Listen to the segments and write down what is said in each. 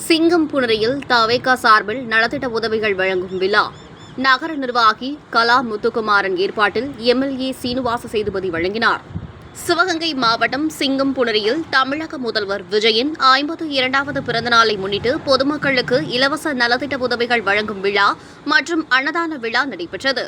சிங்கம்புணரியில் தவேகா சார்பில் நலத்திட்ட உதவிகள் வழங்கும் விழா நகர நிர்வாகி கலா முத்துக்குமாரன் ஏற்பாட்டில் எம்எல்ஏ சீனிவாச சேதுபதி வழங்கினார். சிவகங்கை மாவட்டம் சிங்கம்புணரியில் தமிழக முதல்வர் விஜயின் 52வது பிறந்தநாளை முன்னிட்டு பொதுமக்களுக்கு இலவச நலத்திட்ட உதவிகள் வழங்கும் விழா மற்றும் அன்னதான விழா நடைபெற்றது.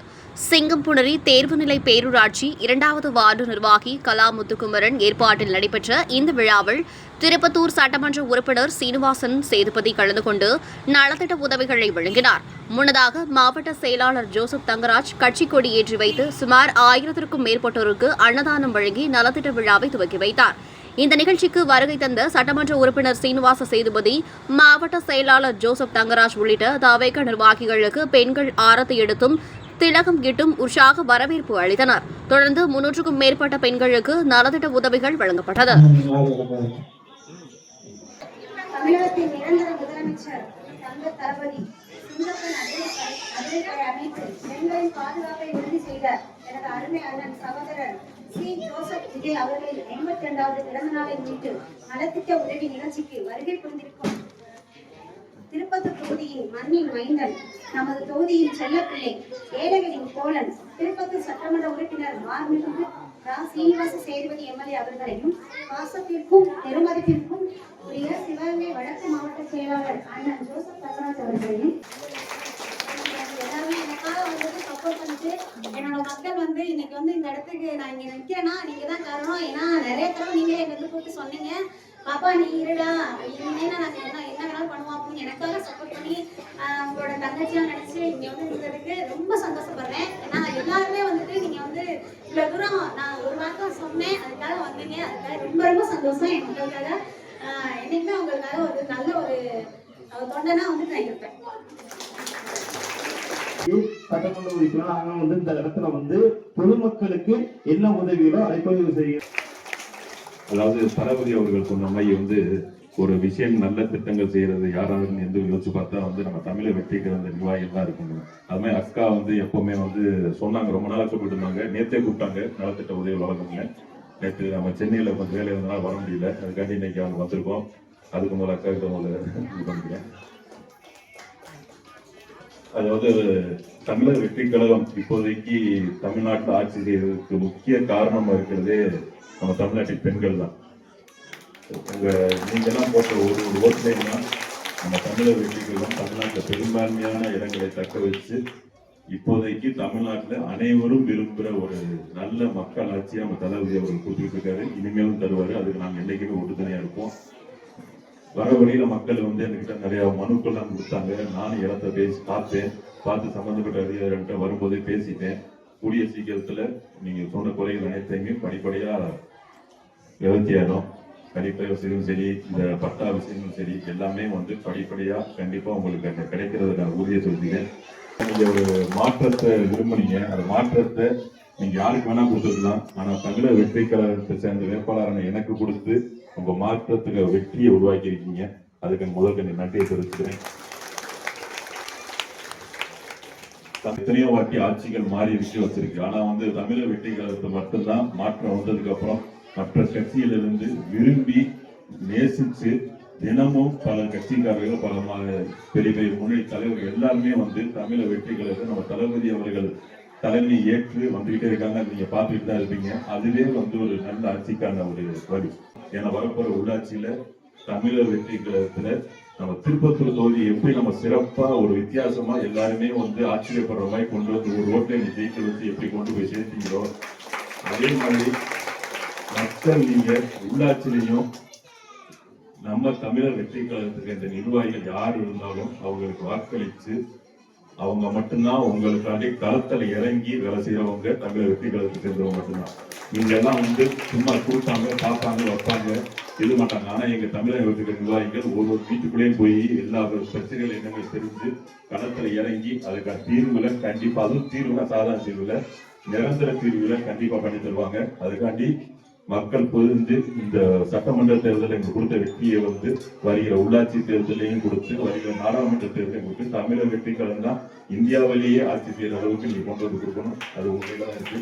சிங்கம்புணரி தேர்வுநிலை பேரூராட்சி 2வது வார்டு நிர்வாகி கலா முத்துக்குமரன் ஏற்பாட்டில் நடைபெற்ற இந்த விழாவில் திருப்பத்தூர் சட்டமன்ற உறுப்பினர் சீனிவாசன் சேதுபதி கலந்து கொண்டு நலத்திட்ட உதவிகளை வழங்கினார். முன்னதாக மாவட்ட செயலாளர் ஜோசப் தங்கராஜ் கட்சி கொடி ஏற்றி வைத்து சுமார் 1000க்கும் மேற்பட்டோருக்கு அன்னதானம் வழங்கி நலத்திட்ட விழாவை துவக்கி வைத்தார். இந்த நிகழ்ச்சிக்கு வருகை தந்த சட்டமன்ற உறுப்பினர் சீனிவாச சேதுபதி, மாவட்ட செயலாளர் ஜோசப் தங்கராஜ் உள்ளிட்ட தவேக நிர்வாகிகளுக்கு பெண்கள் ஆரத்தி எடுத்தும் திலகம் இட்டும் உற்சாக வரவேற்பு அளித்தனர். தொடர்ந்து 300க்கும் மேற்பட்ட பெண்களுக்கு நலத்திட்ட உதவிகள் வழங்கப்பட்டது. தமிழகத்தின் நிரந்தர முதலமைச்சர் தங்க தளபதி சிங்கப்பெண் அதிரடி அமைத்து பெண்களின் பாதுகாப்பை உறுதி செய்த எனது அருமை அண்ணன் சகோதரர் சி. ஜோசப் விஜய் அவர்களின் 82வது பிறந்த நாளை முன்னிட்டு நலத்திட்ட உதவி நிகழ்ச்சிக்கு வருகை புரிந்திருக்கும் திருப்பத்தூர் தொகுதியின் மண்ணின் மைந்தன், நமது தொகுதியின் செல்லப்பிள்ளை, ஏழைகளின் கோலன், திருப்பத்தூர் சட்டமன்ற உறுப்பினர் மாண்புமிகு சீனிவாச சேதுபதி எம்எல்ஏ அவர்களையும் பாசத்திற்கும் பெருமதிப்பிற்கும் உரிய சிவகங்கை வடக்கு மாவட்ட செயலாளர் அண்ணன் ஜோசப் தங்கராஜ் அவர்களையும் எல்லாருமே எனக்காக வந்து சப்போர்ட் பண்ணிட்டு என்னோட மக்கள் இன்னைக்கு இந்த இடத்துக்கு நான் இங்க நிற்கிறேன்னா நீங்க தான் காரணம். ஏன்னா நிறைய தடவை நீங்களே எங்க கூப்பிட்டு சொன்னீங்க, பாப்பா நீ இருடா, இனிமேனா நாங்க என்ன வேணாலும் பண்ணுவோம் அப்படின்னு எனக்காக சப்போர்ட் பண்ணி உங்களோட தங்கச்சியா நினைச்சு இங்க இருந்ததுக்கு ரொம்ப சந்தோஷப்படுறேன். ஏன்னா எல்லாருமே நீங்க இவ்வளவு தூரம் நான் ஒரு வார்த்தை சொன்னேன், அதுக்காக வந்தீங்க, அதுக்காக ரொம்ப ரொம்ப சந்தோஷம். எங்களுக்காக என்னைக்குமே உங்களுக்காக ஒரு நல்ல ஒரு தொண்டனா நான் இருப்பேன். சட்டமன்ற உறுப்பினர் நாங்க இந்த இடத்துல பொதுமக்களுக்கு என்ன உதவிகளோ அழைப்பதிவு செய்ய, அதாவது தளபதி அவர்கள் சொன்ன மாதிரி ஒரு விஷயம் நல்ல திட்டங்கள் செய்யறது யாராவது எந்த யோசிச்சு பார்த்தா நம்ம தமிழை வெற்றிக்கிற அந்த நிர்வாகிகள் தான் இருக்கணும். அது மாதிரி அக்கா எப்பவுமே சொன்னாங்க, ரொம்ப நாளாக கூப்பிட்டு இருந்தாங்க, நேற்றே கூப்பிட்டாங்க நலத்திட்ட உதவி வழங்குங்க. நேற்று நம்ம சென்னையில வேலை இருந்தனால வர முடியல, அதுக்காண்டி இன்னைக்கு அவங்க வந்திருக்கோம். அதுக்கு முதல்ல அக்கா கிட்ட இது பண்ணிக்கிறேன். அதாவது தமிழர் வெற்றி கழகம் இப்போதைக்கு தமிழ்நாட்டில் ஆட்சி செய்வதற்கு முக்கிய காரணமா இருக்கிறதே நம்ம தமிழ்நாட்டின் பெண்கள் தான். நீங்கெல்லாம் போட்ட ஒரு ஓட்டுலைன்னா நம்ம தமிழர் வெற்றி கழகம் தமிழ்நாட்டில் பெரும்பான்மையான இடங்களை தக்க வச்சு இப்போதைக்கு தமிழ்நாட்டில் அனைவரும் விரும்புகிற ஒரு நல்ல மக்கள் ஆட்சியை நம்ம தளபதி அவர்கள் கொடுத்துட்டு இருக்காரு. இனிமேலும் தருவாரு. அதுக்கு நாங்கள் என்னைக்குமே ஒட்டுத்தனையா இருப்போம். வர வழியில மக்கள் என்கிட்ட நிறைய மனுக்கள்லாம் கொடுத்தாங்க. நானும் இடத்த பார்த்து சம்பந்தப்பட்ட அதிகாரிகிட்ட வரும்போதே பேசிட்டேன். கூடிய சீக்கிரத்துல நீங்க சொன்ன குறைகள் அனைத்தையுமே படிப்படியா நிவர்த்தியாகும். கண்டிப்பா விஷயமும் சரி, இந்த பட்டா விஷயமும் சரி, எல்லாமே படிப்படியா கண்டிப்பா உங்களுக்கு அந்த கிடைக்கிறத நான் உறுதியை சொல்லிட்டேன். நீங்க ஒரு மாற்றத்தை விரும்புனீங்க, அந்த மாற்றத்தை நீங்க யாருக்கு வேணா கொடுத்துருக்கலாம். ஆனா தமிழர் வெற்றி கழகத்தை சேர்ந்த வேட்பாளரான எனக்கு கொடுத்து உங்க மாற்றத்துக்கு வெற்றியை உருவாக்கி இருக்கீங்க. அதுக்கு முதல் நன்றியை தெரிவிச்சுக்கிறேன். எத்தனையோ வாட்டி ஆட்சிகள் மாறி விஷயம் வச்சிருக்கு. ஆனா தமிழர் வெற்றி கழகத்தை மட்டும்தான் மாற்றம் வந்ததுக்கு அப்புறம் மற்ற கட்சியிலிருந்து விரும்பி நேசிச்சு தினமும் பல கட்சிக்காரர்கள் பல பெரிய பெரிய முன்னணி தலைவர்கள் எல்லாருமே தமிழர் வெற்றி கழகத்தை நம்ம தளபதி அவர்கள் தலைமை ஏற்று வந்துகிட்டே இருக்காங்க. நீங்க பார்த்துட்டு தான் இருப்பீங்க. அதுவே ஒரு நல்ல ஆட்சிக்கான ஒரு வழி. ஏன்னா வரப்போற உள்ளாட்சியில தமிழர் வெற்றி கழகத்துல நம்ம திருப்பத்தூர் தொகுதி எப்படி நம்ம சிறப்பா ஒரு வித்தியாசமா எல்லாருமே ஆச்சரியப்படுற மாதிரி கொண்டு ஒரு ரோட்ல ஜெயிக்க வச்சு எப்படி கொண்டு போய் சேர்த்தீங்களோ அதே மாதிரி மக்கள் நீங்க உள்ளாட்சியிலையும் நம்ம தமிழர் வெற்றி கழகத்துக்கு இந்த நிர்வாகிகள் யார் இருந்தாலும் அவங்களுக்கு வாக்களிச்சு அவங்க மட்டும்தான் உங்களுக்காண்டி களத்துல இறங்கி வேலை செய்யறவங்க தமிழர் வெற்றி கழகத்துக்கு சேர்ந்தவங்க மட்டும்தான். நீங்க எல்லாம் சும்மா கூட்டாங்க பார்ப்பாங்க வைப்பாங்க இது மாட்டாங்க. ஆனா எங்க தமிழக வெற்றி நிர்வாகிகள் ஒரு வீட்டுக்குள்ளேயும் போய் எல்லா பிரச்சனைகள் என்னங்க தெரிஞ்சு களத்துல இறங்கி அதுக்கான தீர்வுல கண்டிப்பா, அதுவும் தீர்வுல சாதாரண தீர்வுல நிரந்தர தீர்வுல கண்டிப்பா பண்ணி தருவாங்க. அதுக்காண்டி மக்கள் புரிந்து இந்த சட்டமன்ற தேர்தலில் எங்களுக்கு கொடுத்த வெற்றியை வருகிற உள்ளாட்சி தேர்தலையும் கொடுத்து வருகிற நாடாளுமன்ற தேர்தலையும் கொடுத்து தமிழர் வெற்றி கழகம் தான் இந்தியாவிலேயே ஆட்சி செய்யற அளவுக்கு நீங்க கொண்டு கொடுக்கணும். அது உண்மையில இருக்கு.